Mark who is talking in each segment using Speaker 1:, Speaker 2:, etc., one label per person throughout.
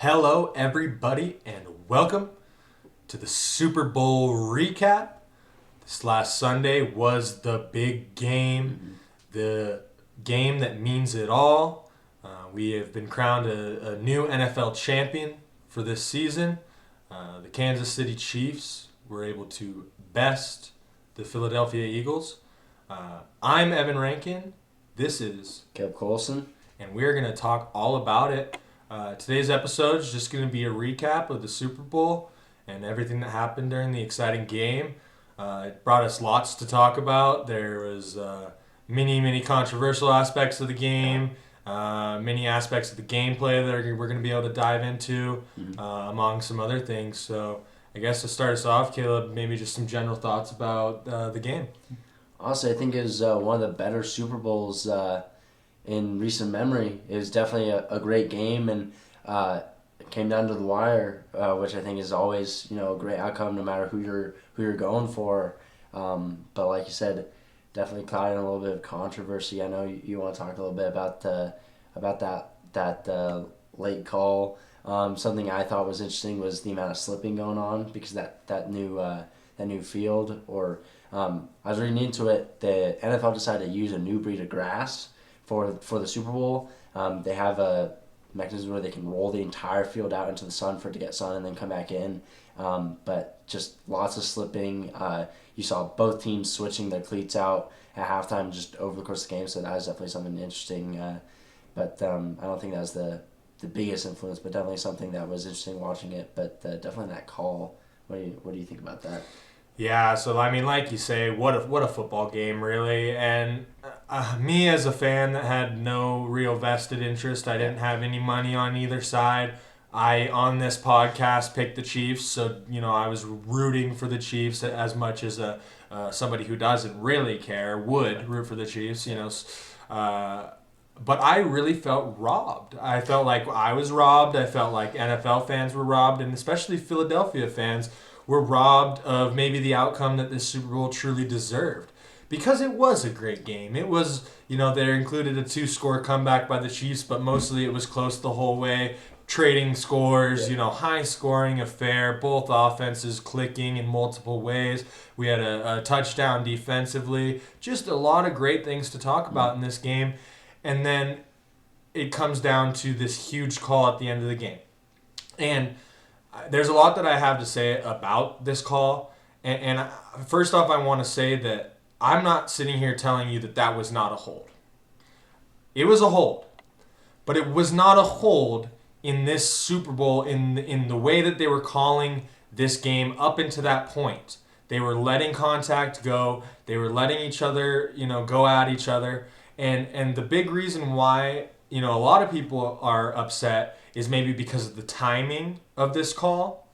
Speaker 1: Hello, everybody, and welcome to the Super Bowl recap. This last Sunday was the big game, the game that means it all. We have been crowned a new NFL champion for this season. The Kansas City Chiefs were able to best the Philadelphia Eagles. I'm Evan Rankin. This is
Speaker 2: Caleb Colson.
Speaker 1: And we're going to talk all about it. Today's episode is just going to be a recap of the Super Bowl and everything that happened during the exciting game. It brought us lots to talk about. There was many controversial aspects of the game, many aspects of the gameplay that we're going to be able to dive into, among some other things. So I guess to start us off, Caleb, maybe just some general thoughts about the game.
Speaker 2: Honestly, I think it was one of the better Super Bowls in recent memory. It was definitely a great game, and it came down to the wire, which I think is always a great outcome no matter who you're going for. But like you said, definitely caught in a little bit of controversy. I know you want to talk a little bit about that late call. Something I thought was interesting was the amount of slipping going on because that new field or I was reading into it. The NFL decided to use a new breed of grass for the Super Bowl. They have a mechanism where they can roll the entire field out into the sun for it to get sun and then come back in. But just lots of slipping. You saw both teams switching their cleats out at halftime just over the course of the game, so that was definitely something interesting. But I don't think that was the biggest influence, but definitely something that was interesting watching it. But definitely that call. What do you think about that?
Speaker 1: Yeah, so I mean, like you say, what a football game, really. And me as a fan that had no real vested interest, I didn't have any money on either side. I, on this podcast, picked the Chiefs, so I was rooting for the Chiefs as much as somebody who doesn't really care would root for the Chiefs. But I really felt robbed. I felt like I was robbed. I felt like NFL fans were robbed, and especially Philadelphia fans were robbed of maybe the outcome that this Super Bowl truly deserved. Because it was a great game. It was, there included a 2-score comeback by the Chiefs, but mostly it was close the whole way. Trading scores, high-scoring affair, both offenses clicking in multiple ways. We had a touchdown defensively. Just a lot of great things to talk about in this game. And then it comes down to this huge call at the end of the game. And there's a lot that I have to say about this call. And first off, I want to say that I'm not sitting here telling you that was not a hold. It was a hold. But it was not a hold in this Super Bowl in the way that they were calling this game up into that point. They were letting contact go. They were letting each other, go at each other. And the big reason why, a lot of people are upset is maybe because of the timing of this call.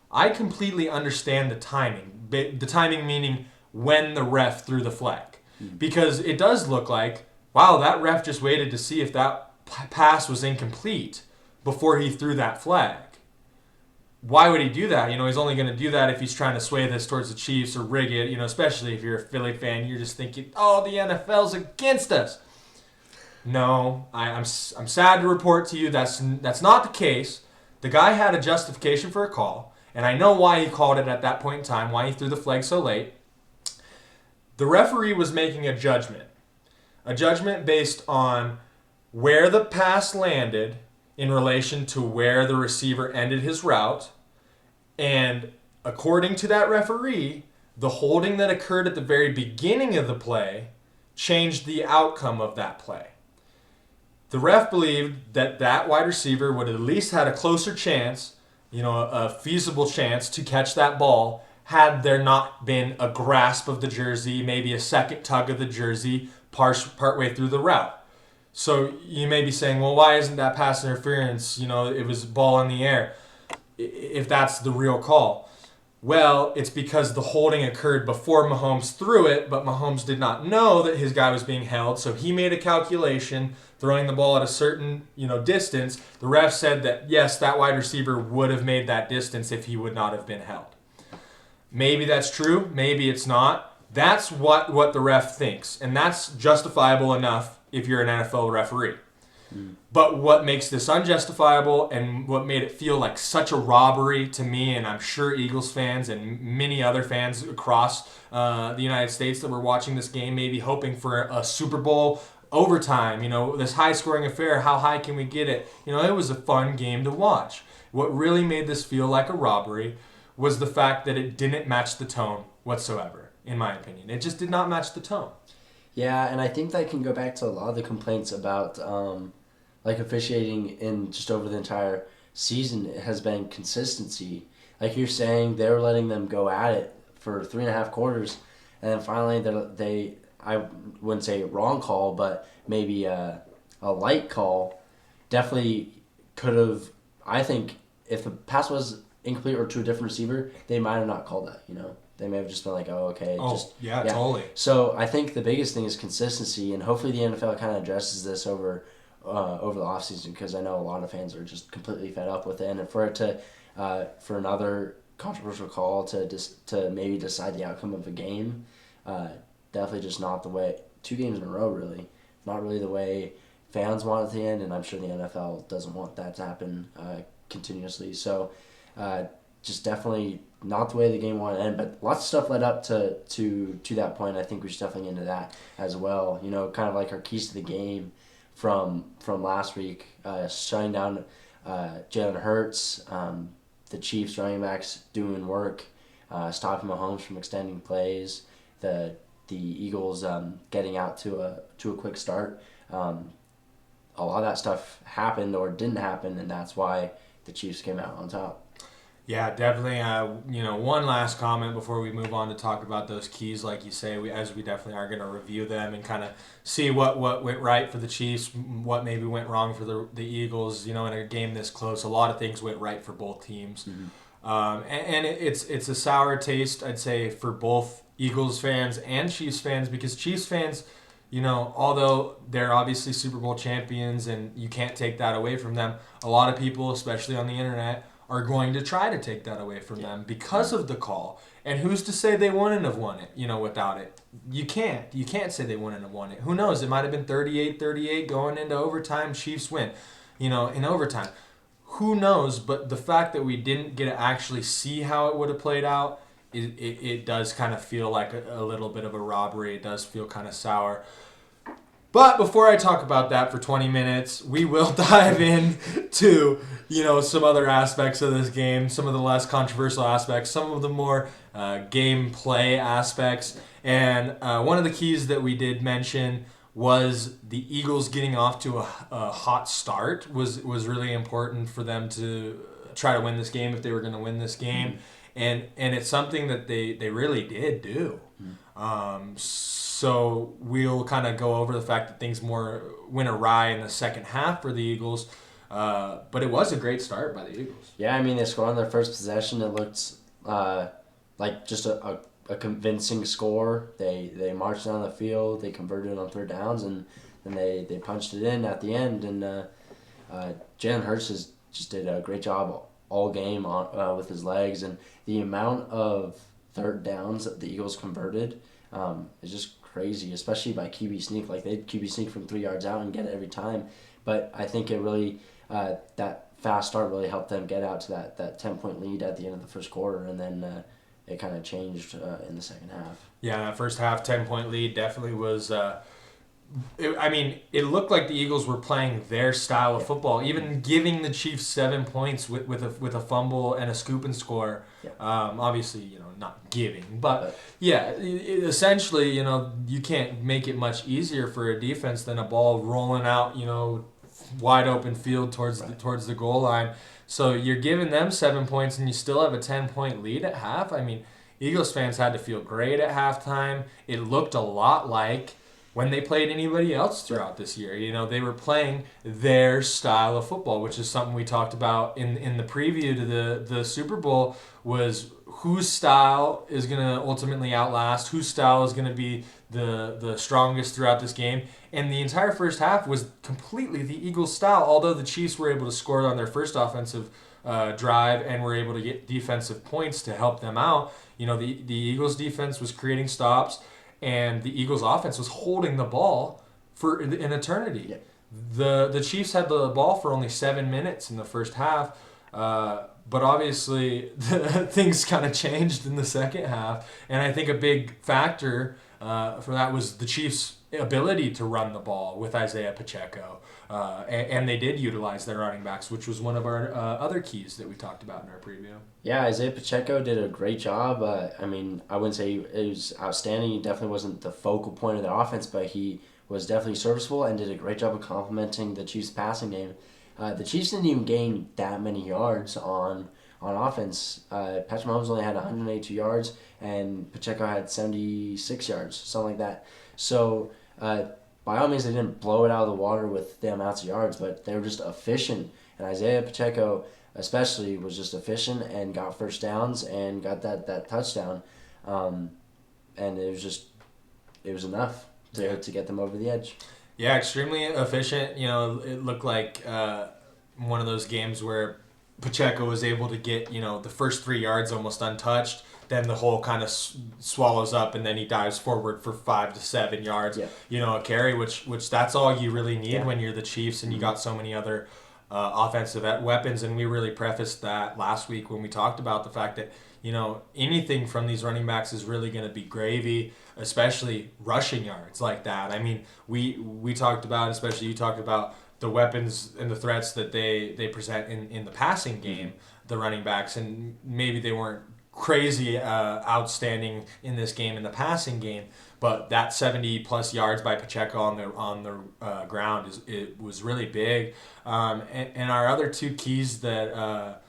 Speaker 1: I completely understand the timing. The timing meaning when the ref threw the flag. Because it does look like, wow, that ref just waited to see if that pass was incomplete before he threw that flag. Why would he do that? He's only going to do that if he's trying to sway this towards the Chiefs or rig it. Especially if you're a Philly fan, you're just thinking, oh, the NFL's against us. No, I'm sad to report to you that's not the case. The guy had a justification for a call, and I know why he called it at that point in time, why he threw the flag so late. The referee was making a judgment based on where the pass landed in relation to where the receiver ended his route, and according to that referee, the holding that occurred at the very beginning of the play changed the outcome of that play. The ref believed that wide receiver would at least had a closer chance, a feasible chance to catch that ball had there not been a grasp of the jersey, maybe a second tug of the jersey partway through the route. So you may be saying, well, why isn't that pass interference? It was ball in the air, if that's the real call. Well, it's because the holding occurred before Mahomes threw it, but Mahomes did not know that his guy was being held, so he made a calculation, throwing the ball at a certain, distance. The ref said that, yes, that wide receiver would have made that distance if he would not have been held. Maybe that's true, maybe it's not. That's what the ref thinks, and that's justifiable enough if you're an NFL referee. But what makes this unjustifiable and what made it feel like such a robbery to me, and I'm sure Eagles fans and many other fans across the United States that were watching this game, maybe hoping for a Super Bowl overtime, this high scoring affair, how high can we get it? It was a fun game to watch. What really made this feel like a robbery was the fact that it didn't match the tone whatsoever, in my opinion. It just did not match the tone.
Speaker 2: Yeah, and I think that can go back to a lot of the complaints about like officiating in just over the entire season. It has been consistency. Like you're saying, they were letting them go at it for 3.5 quarters, and then finally they I wouldn't say wrong call, but maybe a light call definitely could have. I think if the pass was incomplete or to a different receiver, they might have not called that. They may have just been like, oh, okay.
Speaker 1: Yeah, totally.
Speaker 2: So I think the biggest thing is consistency, and hopefully the NFL kind of addresses this over the offseason, because I know a lot of fans are just completely fed up with it. And for it to for another controversial call to maybe decide the outcome of a game, definitely just not the way. 2 games in a row, really. Not really the way fans want it to end, and I'm sure the NFL doesn't want that to happen continuously. So just definitely not the way the game wanted to end, but lots of stuff led up to that point. I think we should definitely get into that as well. Kind of like our keys to the game from last week, shutting down Jalen Hurts, the Chiefs running backs doing work, stopping Mahomes from extending plays, the Eagles getting out to a quick start. A lot of that stuff happened or didn't happen, and that's why the Chiefs came out on top.
Speaker 1: Yeah, definitely. One last comment before we move on to talk about those keys, like you say, we definitely are going to review them and kind of see what went right for the Chiefs, what maybe went wrong for the Eagles. In a game this close, a lot of things went right for both teams, and it's a sour taste, I'd say, for both Eagles fans and Chiefs fans, because Chiefs fans, although they're obviously Super Bowl champions and you can't take that away from them, a lot of people, especially on the internet, are going to try to take that away from them because of the call. And who's to say they wouldn't have won it, without it? You can't. You can't say they wouldn't have won it. Who knows? It might have been 38-38 going into overtime. Chiefs win, in overtime. Who knows? But the fact that we didn't get to actually see how it would have played out, it does kind of feel like a little bit of a robbery. It does feel kind of sour. But before I talk about that for 20 minutes, we will dive into, some other aspects of this game, some of the less controversial aspects, some of the more gameplay aspects. And one of the keys that we did mention was the Eagles getting off to a hot start was really important for them to try to win this game if they were going to win this game. And it's something that they really did do. So we'll kind of go over the fact that things went awry in the second half for the Eagles. But it was a great start by the Eagles.
Speaker 2: Yeah, I mean, they scored on their first possession. It looked like just a convincing score. They marched down the field. They converted on third downs, and then they punched it in at the end. And Jalen Hurts just did a great job all game with his legs. And the amount of third downs that the Eagles converted is just crazy, especially by QB sneak. Like, they'd QB sneak from 3 yards out and get it every time. But I think it really that fast start really helped them get out to that 10-point lead at the end of the first quarter, and then it kind of changed in the second half.
Speaker 1: Yeah, that first half 10-point lead definitely was. It looked like the Eagles were playing their style of football, even giving the Chiefs 7 points with a fumble and a scoop and score.
Speaker 2: Yeah.
Speaker 1: Obviously, not giving, but yeah, essentially, you can't make it much easier for a defense than a ball rolling out, wide open field towards the goal line. So you're giving them 7 points and you still have a 10-point lead at half. I mean, Eagles fans had to feel great at halftime. It looked a lot like when they played anybody else throughout this year. They were playing their style of football, which is something we talked about in the preview to the Super Bowl, was whose style is going to ultimately outlast, whose style is going to be the strongest throughout this game. And the entire first half was completely the Eagles' style, although the Chiefs were able to score on their first offensive drive and were able to get defensive points to help them out. The Eagles' defense was creating stops, and the Eagles' offense was holding the ball for an eternity. The Chiefs had the ball for only 7 minutes in the first half, but obviously things kind of changed in the second half, and I think a big factor for that was the Chiefs' ability to run the ball with Isaiah Pacheco, and they did utilize their running backs, which was one of our other keys that we talked about in our preview.
Speaker 2: Yeah, Isaiah Pacheco did a great job. I mean, I wouldn't say it was outstanding. He definitely wasn't the focal point of the offense, but he was definitely serviceable and did a great job of complementing the Chiefs' passing game. The Chiefs didn't even gain that many yards on offense. Patrick Mahomes only had 182 yards, and Pacheco had 76 yards, something like that. So, by all means, they didn't blow it out of the water with the amounts of yards, but they were just efficient. And Isaiah Pacheco, especially, was just efficient and got first downs and got that touchdown. And it was enough to get them over the edge.
Speaker 1: Yeah, extremely efficient. It looked like one of those games where Pacheco was able to get, the first 3 yards almost untouched. Then the hole kind of swallows up, and then he dives forward for 5 to 7 yards.
Speaker 2: Yeah.
Speaker 1: A carry, which that's all you really need
Speaker 2: Yeah.
Speaker 1: when you're the Chiefs and you got so many other offensive weapons. And we really prefaced that last week when we talked about the fact that anything from these running backs is really going to be gravy, especially rushing yards like that. I mean, we talked about, especially you talked about the weapons and the threats that they present in the passing game, the running backs, and maybe they weren't crazy outstanding in this game in the passing game, but that 70 plus yards by Pacheco on the ground it was really big. And our other two keys that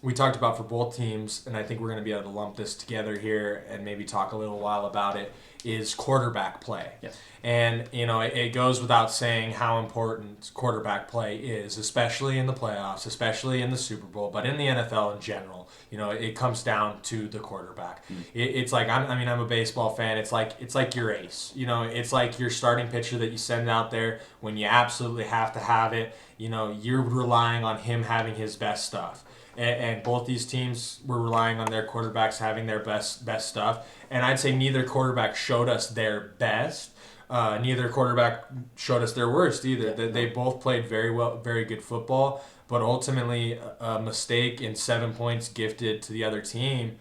Speaker 1: we talked about for both teams, and I think we're going to be able to lump this together here and maybe talk a little while about it, is quarterback play.
Speaker 2: Yes.
Speaker 1: And, it goes without saying how important quarterback play is, especially in the playoffs, especially in the Super Bowl, but in the NFL in general. It comes down to the quarterback. It's like, I'm a baseball fan. It's like your ace. It's like your starting pitcher that you send out there when you absolutely have to have it. You're relying on him having his best stuff. And both these teams were relying on their quarterbacks having their best stuff. And I'd say neither quarterback showed us their best. Neither quarterback showed us their worst either. They both played very good football. But ultimately, a mistake in 7 points gifted to the other team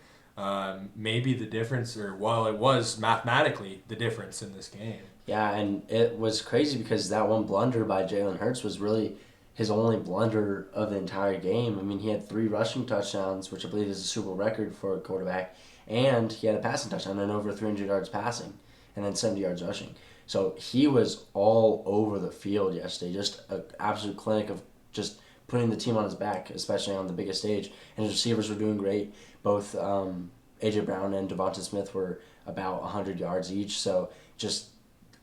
Speaker 1: maybe the difference, it was mathematically the difference in this game.
Speaker 2: Yeah, and it was crazy because that one blunder by Jalen Hurts was really his only blunder of the entire game. I mean, he had 3 rushing touchdowns, which I believe is a Super Bowl record for a quarterback, and he had a passing touchdown and over 300 yards passing, and then 70 yards rushing. So he was all over the field yesterday, just an absolute clinic of just putting the team on his back, especially on the biggest stage. And his receivers were doing great. Both A.J. Brown and Devonta Smith were about 100 yards each, so just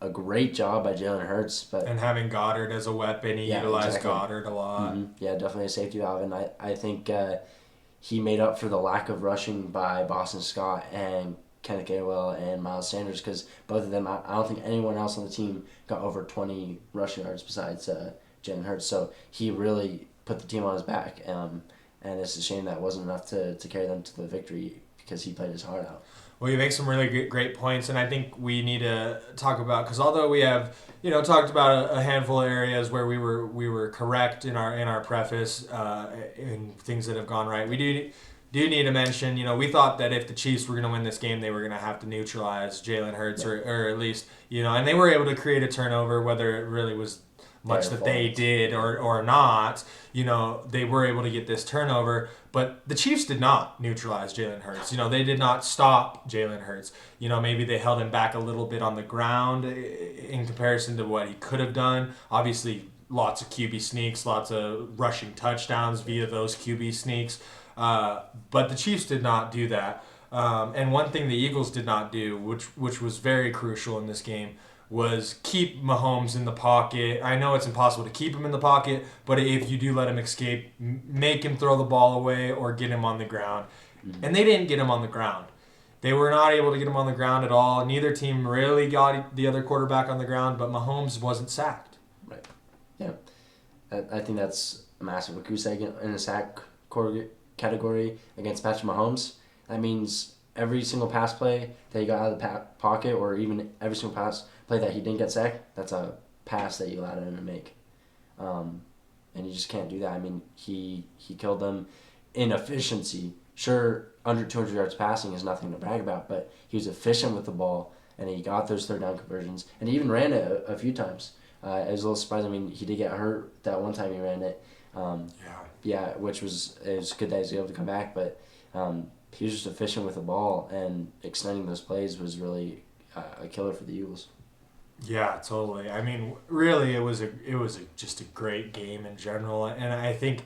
Speaker 2: a great job by Jalen Hurts.
Speaker 1: And having Goddard as a weapon, he utilized exactly. Goddard a lot.
Speaker 2: Yeah, definitely a safety valve, and I think he made up for the lack of rushing by Boston Scott and Kenneth Gainwell and Miles Sanders, because both of them, I don't think anyone else on the team got over 20 rushing yards besides Jalen Hurts. So he really put the team on his back, and it's a shame that wasn't enough to carry them to the victory because he played his heart out.
Speaker 1: Well, you make some really great points, and I think we need to talk about, because although we have talked about a handful of areas where we were correct in our preface in things that have gone right, we do need to mention, we thought that if the Chiefs were going to win this game, they were going to have to neutralize Jalen Hurts, or at least, and they were able to create a turnover, whether it really was much that they did or not. They were able to get this turnover, but the Chiefs did not neutralize Jalen Hurts. They did not stop Jalen Hurts. Maybe they held him back a little bit on the ground in comparison to what he could have done. Obviously, lots of QB sneaks, lots of rushing touchdowns via those QB sneaks. But the Chiefs did not do that. And one thing the Eagles did not do, which was very crucial in this game, was keep Mahomes in the pocket. I know it's impossible to keep him in the pocket, but if you do let him escape, make him throw the ball away or get him on the ground. Mm-hmm. And they didn't get him on the ground. They were not able to get him on the ground at all. Neither team really got the other quarterback on the ground, but Mahomes wasn't sacked.
Speaker 2: Right. Yeah. I think that's a massive goose egg in the sack category against Patrick Mahomes. That means every single pass play that he got out of the pocket, or even every single pass play that he didn't get sacked, that's a pass that you allowed him to make. And you just can't do that. I mean, he killed them in efficiency. Sure, under 200 yards passing is nothing to brag about, but he was efficient with the ball, and he got those third down conversions, and he even ran it a few times. I was a little surprised. I mean, he did get hurt that one time he ran it. Yeah, which it was good that he was able to come back, but he was just efficient with the ball, and extending those plays was really a killer for the Eagles.
Speaker 1: Yeah, totally. I mean, really, it was just a great game in general, and I think,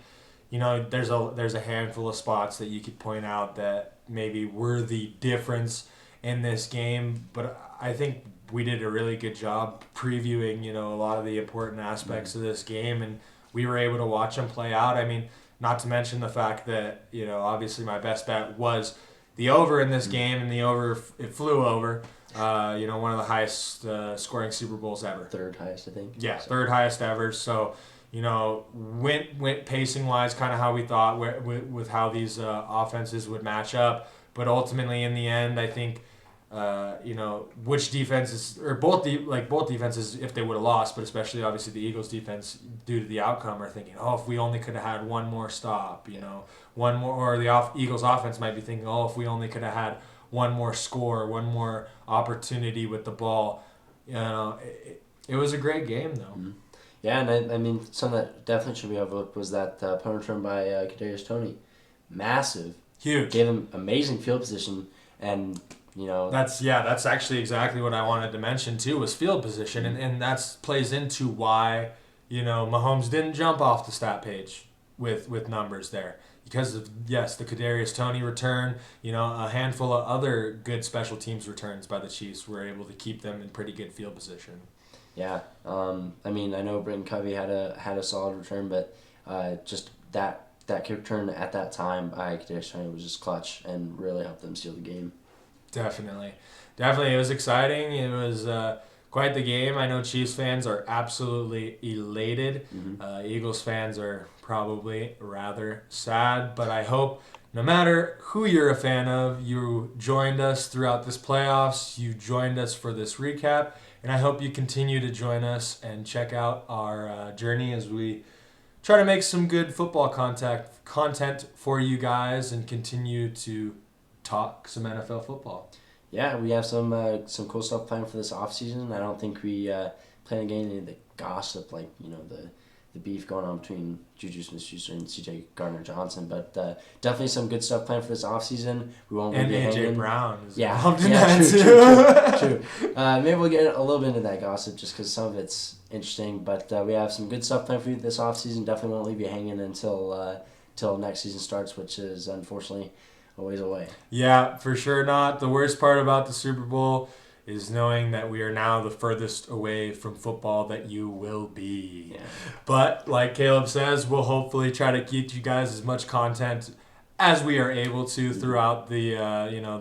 Speaker 1: there's a handful of spots that you could point out that maybe were the difference in this game, but I think we did a really good job previewing, a lot of the important aspects of this game, and we were able to watch them play out. I mean, not to mention the fact that, obviously my best bet was the over in this game, and the over, it flew over. One of the highest scoring Super Bowls ever.
Speaker 2: Third highest, I think.
Speaker 1: Yeah, third highest ever. So, went pacing wise, kind of how we thought with how these offenses would match up. But ultimately, in the end, I think, which defenses or both defenses, if they would have lost, but especially obviously the Eagles defense, due to the outcome, are thinking, oh, if we only could have had one more stop, one more, or the Eagles offense might be thinking, oh, if we only could have had one more score, one more opportunity with the ball. It was a great game, though.
Speaker 2: Mm-hmm. Yeah, and I mean, something that definitely should be overlooked was that punt return by Kadarius Toney. Massive.
Speaker 1: Huge.
Speaker 2: Gave him amazing field position, and,
Speaker 1: That's actually exactly what I wanted to mention, too, was field position, and that plays into why, Mahomes didn't jump off the stat page with numbers there. Because of, yes, the Kadarius Toney return, a handful of other good special teams returns by the Chiefs were able to keep them in pretty good field position.
Speaker 2: Yeah, I mean, I know Britton Covey had a solid return, but just that kick return at that time by Kadarius Toney was just clutch and really helped them seal the game.
Speaker 1: Definitely. It was exciting. It was quite the game. I know Chiefs fans are absolutely elated.
Speaker 2: Mm-hmm.
Speaker 1: Eagles fans are probably rather sad, but I hope no matter who you're a fan of, you joined us throughout this playoffs, you joined us for this recap, and I hope you continue to join us and check out our journey as we try to make some good football content for you guys and continue to talk some NFL football.
Speaker 2: Yeah, we have some cool stuff planned for this offseason. I don't think we plan on getting any of the gossip, like, the beef going on between Juju Smith-Schuster and C.J. Gardner-Johnson, but definitely some good stuff planned for this offseason. We won't leave you hanging.
Speaker 1: And A.J. Brown is
Speaker 2: true. Maybe we'll get a little bit into that gossip just because some of it's interesting, but we have some good stuff planned for you this offseason. Definitely won't leave you hanging until next season starts, which is unfortunately a ways away.
Speaker 1: Yeah, for sure not. The worst part about the Super Bowl is knowing that we are now the furthest away from football that you will be.
Speaker 2: Yeah.
Speaker 1: But like Caleb says, we'll hopefully try to get you guys as much content as we are able to throughout the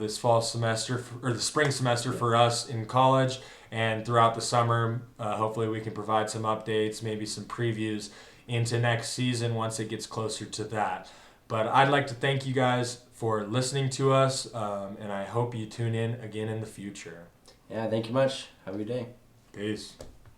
Speaker 1: this fall semester or the spring semester for us in college, and throughout the summer. Hopefully we can provide some updates, maybe some previews into next season once it gets closer to that. But I'd like to thank you guys for listening to us, and I hope you tune in again in the future.
Speaker 2: Yeah, thank you much. Have a good day.
Speaker 1: Peace.